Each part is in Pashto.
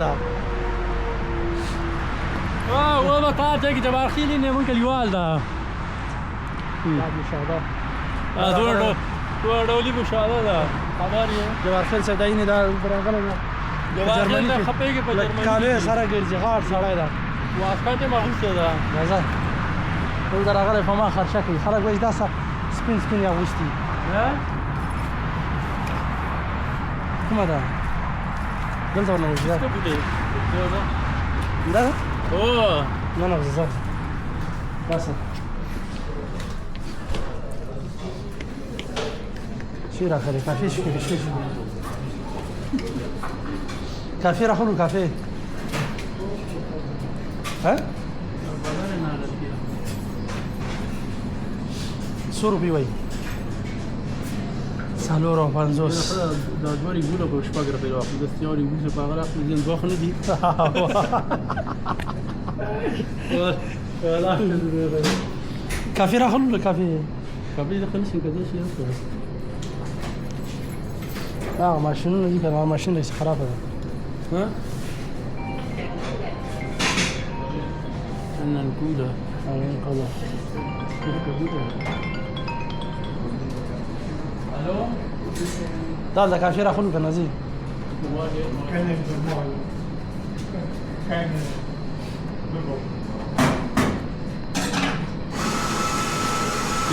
والله طلعت هيك جبار خيلي اني ممكن الوالده بعد مشاهدة دور دولي مشاهده ده خبري جبار خيل سدايني دا برغله جبار خيل ده خپيږي په جرمني کاله سره ګرځي غار سړی دا واسکټه مخصوصه ده راځه ټول درغله په ما خرچه کوي خلک وایي دا سپین سپین یا وستي ها کومه ده دلته ورنه وځي څه بده دا اوه نه نه زه بس شي راخلي كافي شو كيف شو كافي راخلو كافي ها 100 روپۍ وای سالورو پنځوس دا دوری ګوله په شپږ روپۍ واخلي د ستیاري ګوله په هغه خپل ځین دوه نه دي كافي راخلو كافي کبي د خلک څنګه شي ماشينونه دي كان ماشين ليس خرابه ها انا نقولها نقولها الو ده كافي راخلو كان نزيل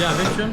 Ja, weet je?